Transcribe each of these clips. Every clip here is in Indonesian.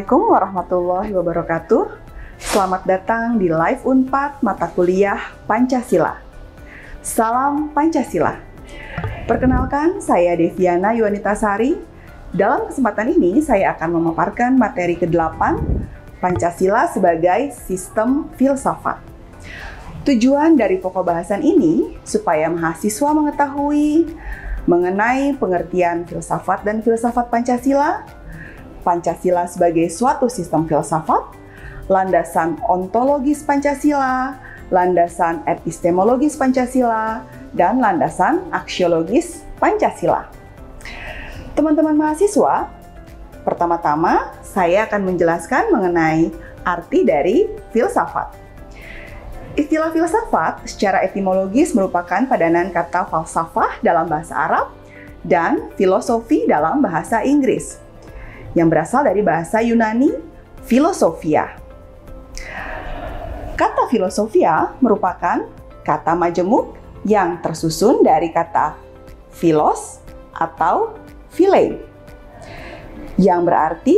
Assalamualaikum warahmatullahi wabarakatuh. Selamat datang di Live Unpad mata kuliah Pancasila. Salam Pancasila. Perkenalkan, saya Deviana Yuanitasari. Dalam kesempatan ini, saya akan memaparkan materi ke-8 Pancasila sebagai sistem filsafat. Tujuan dari pokok bahasan ini supaya mahasiswa mengetahui mengenai pengertian filsafat dan filsafat Pancasila, Pancasila sebagai suatu sistem filsafat, landasan ontologis Pancasila, landasan epistemologis Pancasila, dan landasan aksiologis Pancasila. Teman-teman mahasiswa, pertama-tama saya akan menjelaskan mengenai arti dari filsafat. Istilah filsafat secara etimologis merupakan padanan kata falsafah dalam bahasa Arab dan filosofi dalam bahasa Inggris, yang berasal dari bahasa Yunani, filosofia. Kata filosofia merupakan kata majemuk yang tersusun dari kata philos atau philei, yang berarti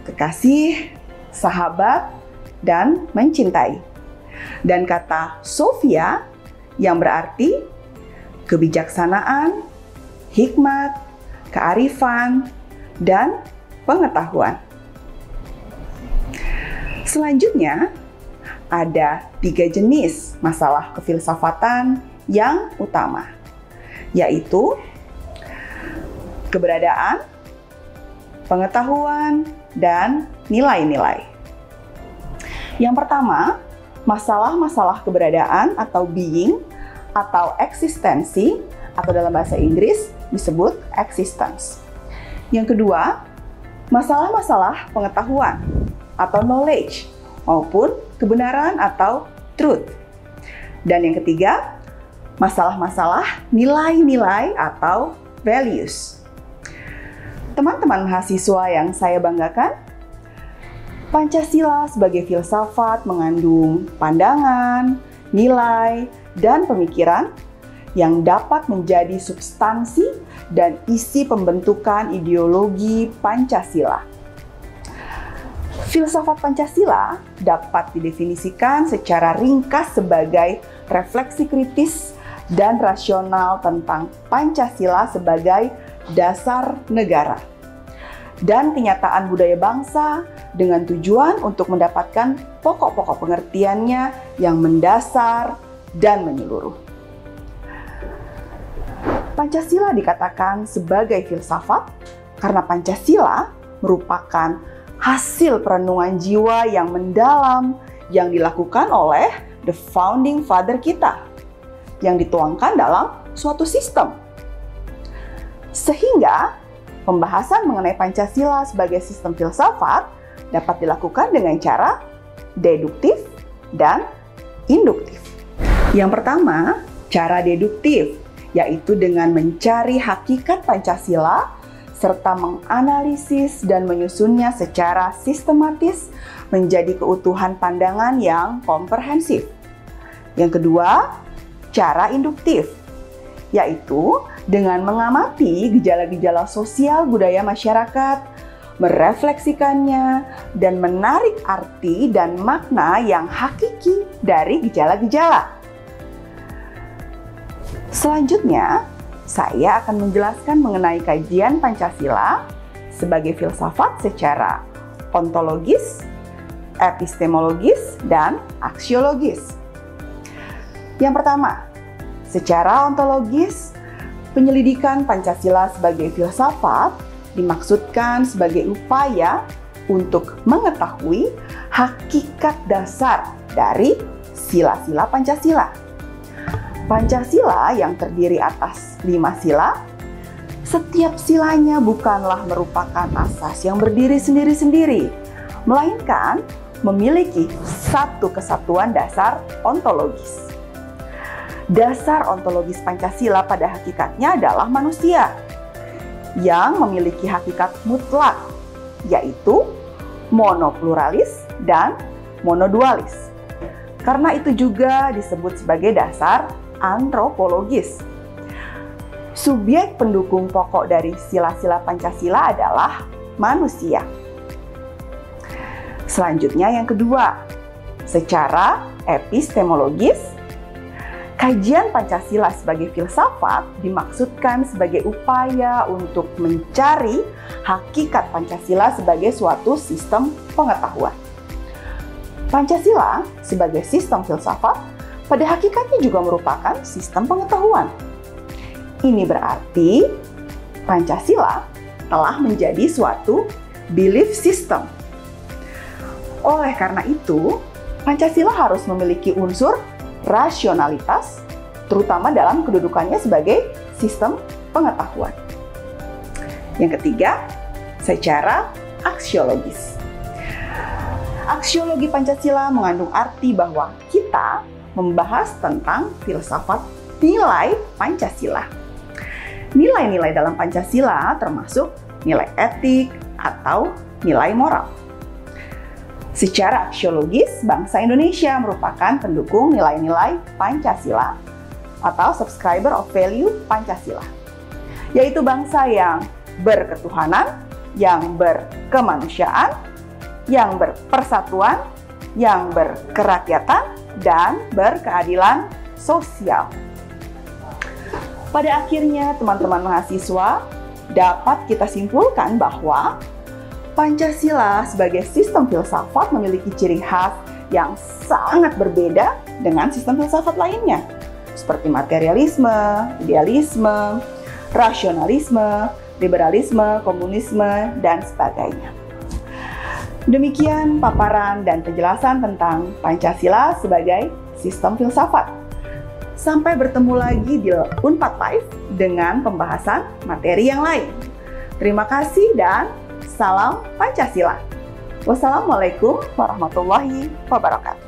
kekasih, sahabat, dan mencintai. Dan kata sophia yang berarti kebijaksanaan, hikmat, kearifan, dan pengetahuan. Selanjutnya, ada 3 jenis masalah kefilsafatan yang utama, yaitu keberadaan, pengetahuan, dan nilai-nilai. Yang pertama, masalah-masalah keberadaan atau being atau eksistensi, atau dalam bahasa Inggris disebut existence. Yang kedua, masalah-masalah pengetahuan atau knowledge maupun kebenaran atau truth. Dan yang ketiga, masalah-masalah nilai-nilai atau values. Teman-teman mahasiswa yang saya banggakan, Pancasila sebagai filsafat mengandung pandangan, nilai, dan pemikiran yang dapat menjadi substansi dan isi pembentukan ideologi Pancasila. Filsafat Pancasila dapat didefinisikan secara ringkas sebagai refleksi kritis dan rasional tentang Pancasila sebagai dasar negara dan kenyataan budaya bangsa dengan tujuan untuk mendapatkan pokok-pokok pengertiannya yang mendasar dan menyeluruh. Pancasila dikatakan sebagai filsafat karena Pancasila merupakan hasil perenungan jiwa yang mendalam yang dilakukan oleh the founding father kita, yang dituangkan dalam suatu sistem. Sehingga pembahasan mengenai Pancasila sebagai sistem filsafat dapat dilakukan dengan cara deduktif dan induktif. Yang pertama, cara deduktif, yaitu dengan mencari hakikat Pancasila serta menganalisis dan menyusunnya secara sistematis menjadi keutuhan pandangan yang komprehensif. Yang kedua, cara induktif, yaitu dengan mengamati gejala-gejala sosial budaya masyarakat, merefleksikannya, dan menarik arti dan makna yang hakiki dari gejala-gejala. Selanjutnya, saya akan menjelaskan mengenai kajian Pancasila sebagai filsafat secara ontologis, epistemologis, dan aksiologis. Yang pertama, secara ontologis, penyelidikan Pancasila sebagai filsafat dimaksudkan sebagai upaya untuk mengetahui hakikat dasar dari sila-sila Pancasila. Pancasila yang terdiri atas 5 sila, setiap silanya bukanlah merupakan asas yang berdiri sendiri-sendiri, melainkan memiliki satu kesatuan dasar ontologis. Dasar ontologis Pancasila pada hakikatnya adalah manusia yang memiliki hakikat mutlak, yaitu monopluralis dan monodualis. Karena itu juga disebut sebagai dasar antropologis. Subjek pendukung pokok dari sila-sila Pancasila adalah manusia. Selanjutnya yang kedua, secara epistemologis, kajian Pancasila sebagai filsafat dimaksudkan sebagai upaya untuk mencari hakikat Pancasila sebagai suatu sistem pengetahuan. Pancasila sebagai sistem filsafat pada hakikatnya juga merupakan sistem pengetahuan. Ini berarti Pancasila telah menjadi suatu belief system. Oleh karena itu, Pancasila harus memiliki unsur rasionalitas, terutama dalam kedudukannya sebagai sistem pengetahuan. Yang ketiga, secara aksiologis. Aksiologi Pancasila mengandung arti bahwa kita membahas tentang filsafat nilai Pancasila. Nilai-nilai dalam Pancasila termasuk nilai etik atau nilai moral. Secara aksiologis, bangsa Indonesia merupakan pendukung nilai-nilai Pancasila atau subscriber of value Pancasila, yaitu bangsa yang berketuhanan, yang berkemanusiaan, yang berpersatuan, yang berkerakyatan, dan berkeadilan sosial. Pada akhirnya, teman-teman mahasiswa, dapat kita simpulkan bahwa Pancasila sebagai sistem filsafat memiliki ciri khas yang sangat berbeda dengan sistem filsafat lainnya, seperti materialisme, idealisme, rasionalisme, liberalisme, komunisme, dan sebagainya. Demikian paparan dan penjelasan tentang Pancasila sebagai sistem filsafat. Sampai bertemu lagi di Unpad Live dengan pembahasan materi yang lain. Terima kasih dan salam Pancasila. Wassalamualaikum warahmatullahi wabarakatuh.